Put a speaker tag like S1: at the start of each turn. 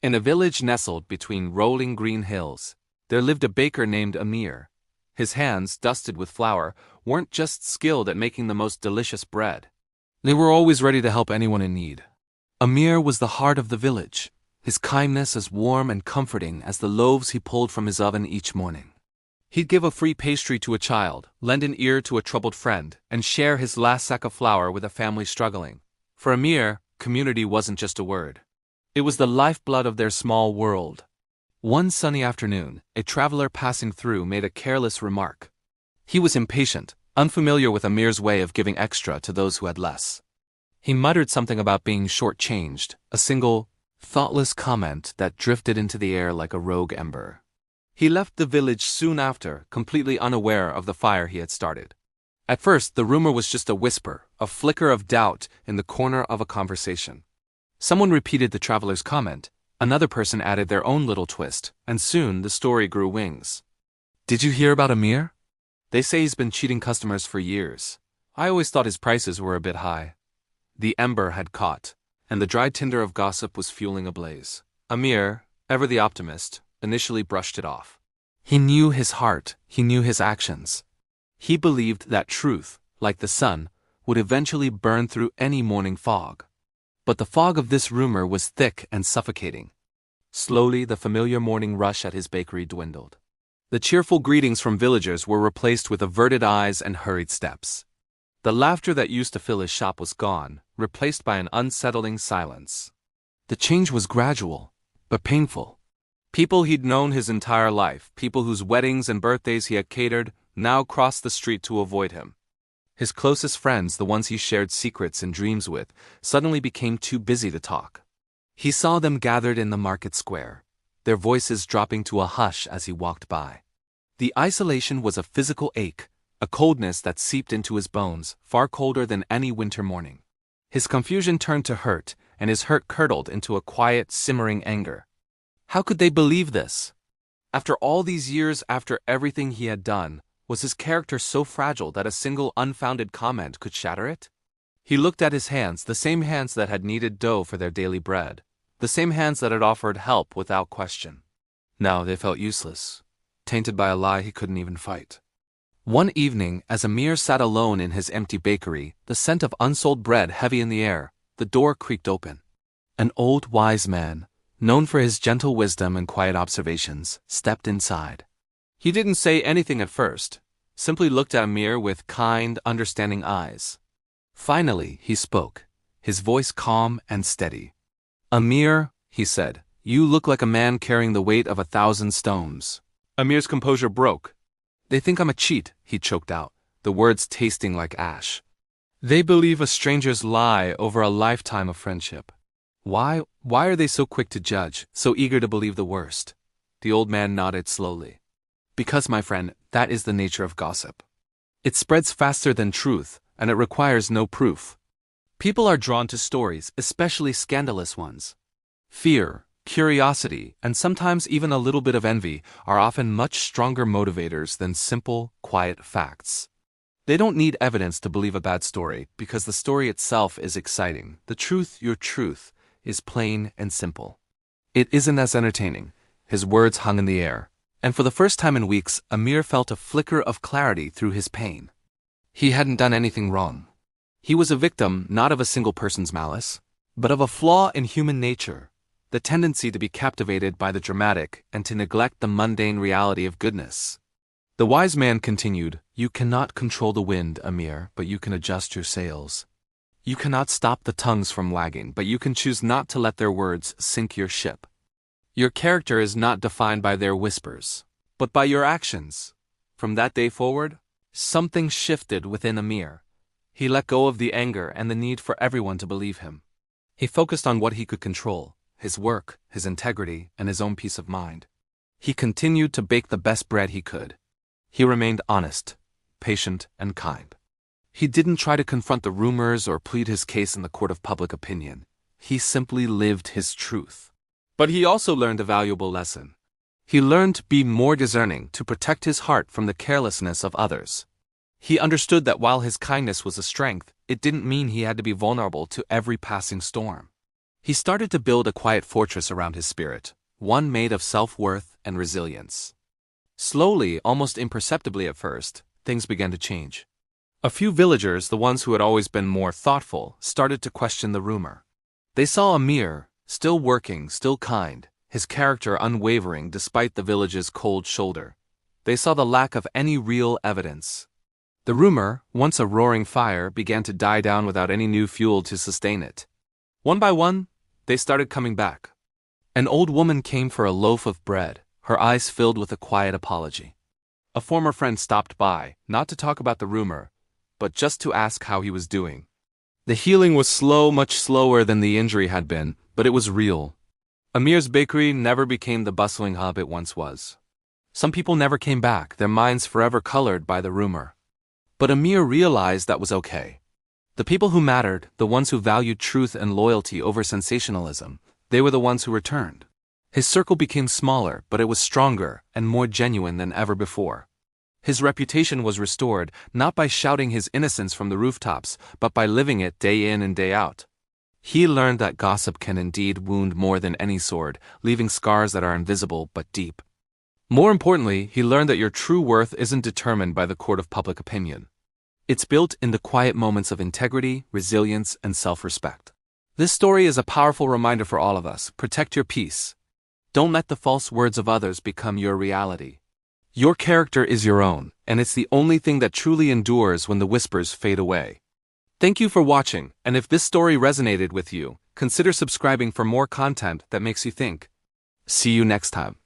S1: In a village nestled between rolling green hills, there lived a baker named Amir. His hands, dusted with flour, weren't just skilled at making the most delicious bread. They were always ready to help anyone in need. Amir was the heart of the village, his kindness as warm and comforting as the loaves he pulled from his oven each morning. He'd give a free pastry to a child, lend an ear to a troubled friend, and share his last sack of flour with a family struggling. For Amir, community wasn't just a word. It was the lifeblood of their small world. One sunny afternoon, a traveler passing through made a careless remark. He was impatient, unfamiliar with Amir's way of giving extra to those who had less. He muttered something about being shortchanged, a single, thoughtless comment that drifted into the air like a rogue ember. He left the village soon after, completely unaware of the fire he had started. At first, the rumor was just a whisper, a flicker of doubt in the corner of a conversation. Someone repeated the traveler's comment, another person added their own little twist, and soon the story grew wings. "Did you hear about Amir? They say he's been cheating customers for years. I always thought his prices were a bit high." The ember had caught, and the dry tinder of gossip was fueling a blaze. Amir, ever the optimist, initially brushed it off. He knew his heart, he knew his actions. He believed that truth, like the sun, would eventually burn through any morning fog. But the fog of this rumor was thick and suffocating. Slowly, the familiar morning rush at his bakery dwindled. The cheerful greetings from villagers were replaced with averted eyes and hurried steps. The laughter that used to fill his shop was gone, replaced by an unsettling silence. The change was gradual, but painful. People he'd known his entire life, people whose weddings and birthdays he had catered, now crossed the street to avoid him. His closest friends, the ones he shared secrets and dreams with, suddenly became too busy to talk. He saw them gathered in the market square, their voices dropping to a hush as he walked by. The isolation was a physical ache, a coldness that seeped into his bones, far colder than any winter morning. His confusion turned to hurt, and his hurt curdled into a quiet, simmering anger. How could they believe this? After all these years, after everything he had done, was his character so fragile that a single unfounded comment could shatter it? He looked at his hands, the same hands that had kneaded dough for their daily bread, the same hands that had offered help without question. Now they felt useless, tainted by a lie he couldn't even fight. One evening, as Amir sat alone in his empty bakery, the scent of unsold bread heavy in the air, the door creaked open. An old wise man, known for his gentle wisdom and quiet observations, stepped inside. He didn't say anything at first, simply looked at Amir with kind, understanding eyes. Finally, he spoke, his voice calm and steady. "Amir," he said, "you look like a man carrying the weight of 1,000 stones." Amir's composure broke. "They think I'm a cheat," he choked out, the words tasting like ash. "They believe a stranger's lie over a lifetime of friendship. Why are they so quick to judge, so eager to believe the worst?" The old man nodded slowly. "Because, my friend, that is the nature of gossip. It spreads faster than truth, and it requires no proof. People are drawn to stories, especially scandalous ones. Fear, curiosity, and sometimes even a little bit of envy are often much stronger motivators than simple, quiet facts. They don't need evidence to believe a bad story, because the story itself is exciting. The truth, your truth, is plain and simple. It isn't as entertaining." His words hung in the air, and for the first time in weeks, Amir felt a flicker of clarity through his pain. He hadn't done anything wrong. He was a victim not of a single person's malice, but of a flaw in human nature, the tendency to be captivated by the dramatic and to neglect the mundane reality of goodness. The wise man continued, "You cannot control the wind, Amir, but you can adjust your sails. You cannot stop the tongues from wagging, but you can choose not to let their words sink your ship. Your character is not defined by their whispers, but by your actions." From that day forward, something shifted within Amir. He let go of the anger and the need for everyone to believe him. He focused on what he could control, his work, his integrity, and his own peace of mind. He continued to bake the best bread he could. He remained honest, patient, and kind. He didn't try to confront the rumors or plead his case in the court of public opinion. He simply lived his truth. But he also learned a valuable lesson. He learned to be more discerning, to protect his heart from the carelessness of others. He understood that while his kindness was a strength, it didn't mean he had to be vulnerable to every passing storm. He started to build a quiet fortress around his spirit, one made of self-worth and resilience. Slowly, almost imperceptibly at first, things began to change. A few villagers, the ones who had always been more thoughtful, started to question the rumor. They saw Amir, still working, still kind, his character unwavering despite the village's cold shoulder. They saw the lack of any real evidence. The rumor, once a roaring fire, began to die down without any new fuel to sustain it. One by one, they started coming back. An old woman came for a loaf of bread, her eyes filled with a quiet apology. A former friend stopped by, not to talk about the rumor, but just to ask how he was doing. The healing was slow, much slower than the injury had been, but it was real. Amir's bakery never became the bustling hub it once was. Some people never came back, their minds forever colored by the rumor. But Amir realized that was okay. The people who mattered, the ones who valued truth and loyalty over sensationalism, they were the ones who returned. His circle became smaller, but it was stronger and more genuine than ever before. His reputation was restored, not by shouting his innocence from the rooftops, but by living it day in and day out. He learned that gossip can indeed wound more than any sword, leaving scars that are invisible but deep. More importantly, he learned that your true worth isn't determined by the court of public opinion. It's built in the quiet moments of integrity, resilience, and self-respect. This story is a powerful reminder for all of us. Protect your peace. Don't let the false words of others become your reality. Your character is your own, and it's the only thing that truly endures when the whispers fade away. Thank you for watching, and if this story resonated with you, consider subscribing for more content that makes you think. See you next time.